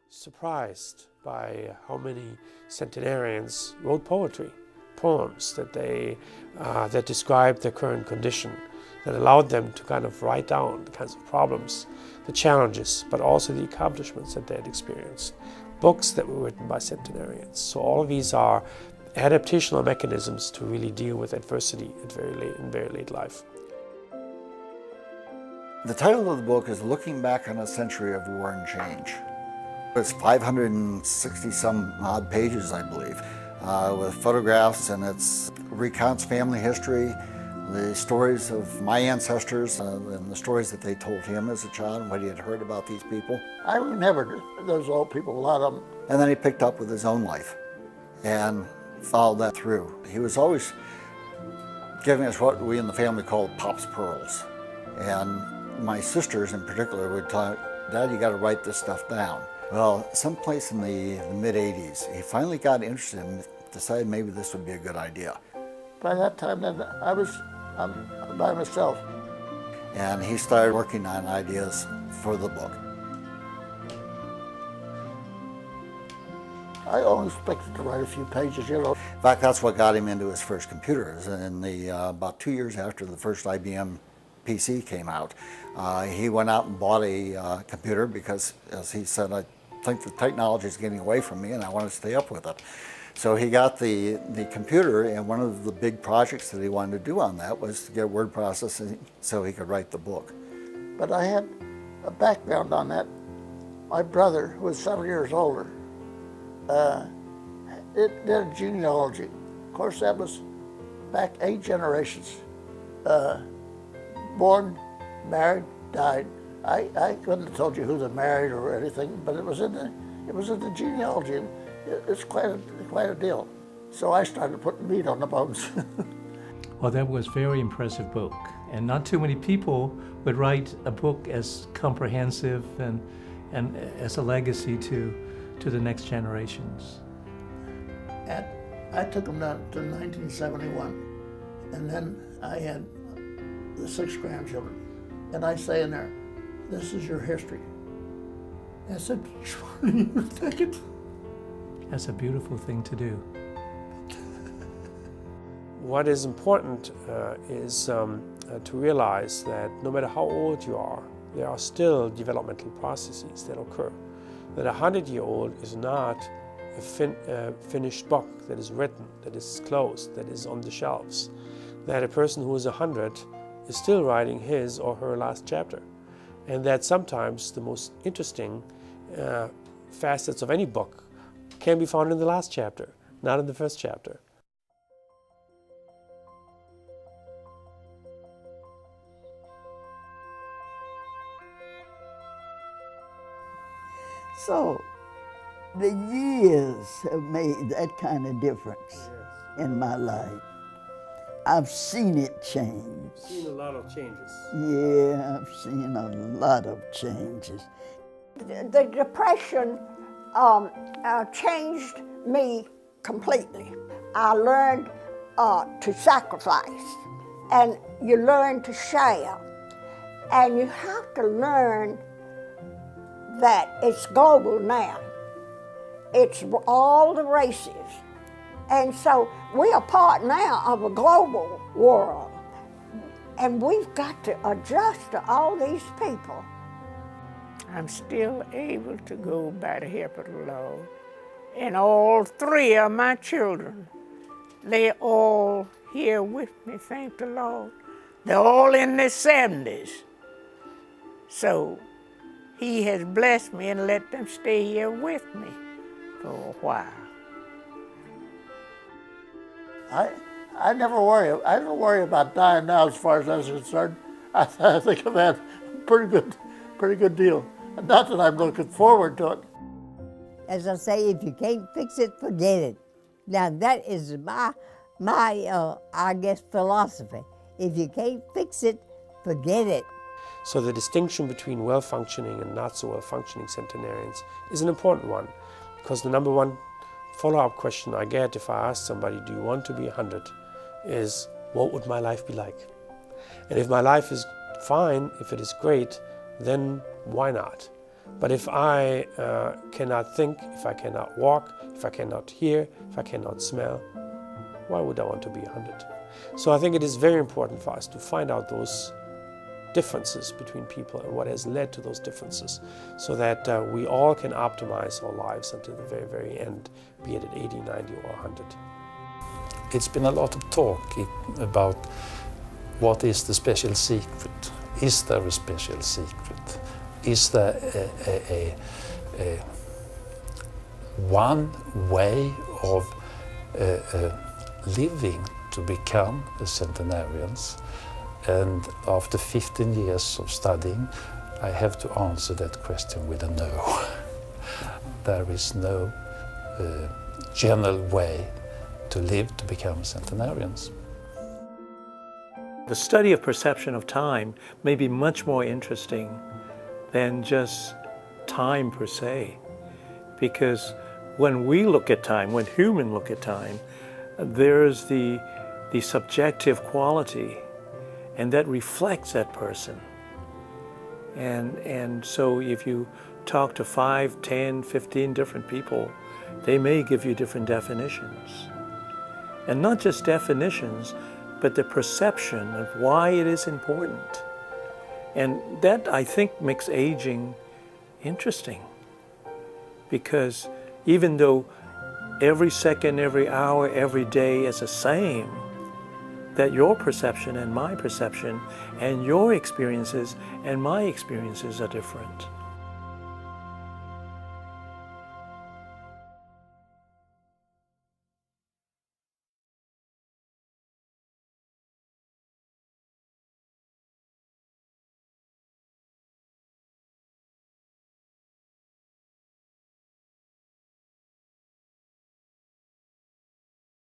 surprised by how many centenarians wrote poetry, poems that described their current condition, that allowed them to kind of write down the kinds of problems, the challenges, but also the accomplishments that they had experienced. Books that were written by centenarians. So all of these are adaptational mechanisms to really deal with adversity in very late life. The title of the book is Looking Back on a Century of War and Change. It's 560 some odd pages, I believe, with photographs, and it recounts family history, the stories of my ancestors, and the stories that they told him as a child and what he had heard about these people. I remembered those old people, a lot of them. And then he picked up with his own life and followed that through. He was always giving us what we in the family called Pop's Pearls. And my sisters in particular would tell me, Dad, you got to write this stuff down. Well, someplace in the mid-'80s, he finally got interested and decided maybe this would be a good idea. By that time, then I was by myself. And he started working on ideas for the book. I only expected to write a few pages, you know. In fact, that's what got him into his first computers. And about 2 years after the first IBM PC came out, he went out and bought a computer because, as he said, I think the technology is getting away from me and I want to stay up with it. So he got the computer, and one of the big projects that he wanted to do on that was to get word processing so he could write the book. But I had a background on that. My brother, who was 7 years older, it did a genealogy. Of course, that was back 8 generations. Born, married, died. I couldn't have told you who they married or anything, but it was in the genealogy. It's quite a deal. So I started putting meat on the bones. Well, that was a very impressive book, and not too many people would write a book as comprehensive and as a legacy to the next generations. I took them down to 1971, and then I had the 6 grandchildren, and I say in there, "This is your history." I said, "You take it." That's a beautiful thing to do. What is important is to realize that no matter how old you are, there are still developmental processes that occur. That a 100-year-old is not a finished book that is written, that is closed, that is on the shelves. That a person who is 100 is still writing his or her last chapter. And that sometimes the most interesting facets of any book can be found in the last chapter, not in the first chapter. So, the years have made that kind of difference in my life. I've seen it change. Seen a lot of changes. Yeah, I've seen a lot of changes. The Depression changed me completely. I learned to sacrifice, and you learn to share, and you have to learn that it's global now. It's all the races, and so we are part now of a global world, and we've got to adjust to all these people. I'm still able to go by the help of the Lord. And all 3 of my children, they're all here with me, thank the Lord. They're all in their 70s. So He has blessed me and let them stay here with me for a while. I never worry. I don't worry about dying now as far as that's concerned. I think I've had a pretty good deal. Not that I'm looking forward to it. As I say, if you can't fix it, forget it. Now that is my I guess, philosophy. If you can't fix it, forget it. So the distinction between well-functioning and not so well-functioning centenarians is an important one, because the number one follow-up question I get if I ask somebody, do you want to be 100, is, what would my life be like? And if my life is fine, if it is great, then why not? But if I cannot think, if I cannot walk, if I cannot hear, if I cannot smell, why would I want to be 100? So I think it is very important for us to find out those differences between people and what has led to those differences, so that we all can optimize our lives until the very, very end, be it at 80, 90 or 100. It's been a lot of talk about what is the special secret. Is there a special secret? Is there a one way of living to become a centenarians? And after 15 years of studying, I have to answer that question with a no. There is no general way to live to become centenarians. The study of perception of time may be much more interesting than just time per se, because when we look at time, when humans look at time, there's the subjective quality, and that reflects that person. And so if you talk to 5, 10, 15 different people, they may give you different definitions. And not just definitions, but the perception of why it is important. And that, I think, makes aging interesting. Because even though every second, every hour, every day is the same, that your perception and my perception and your experiences and my experiences are different.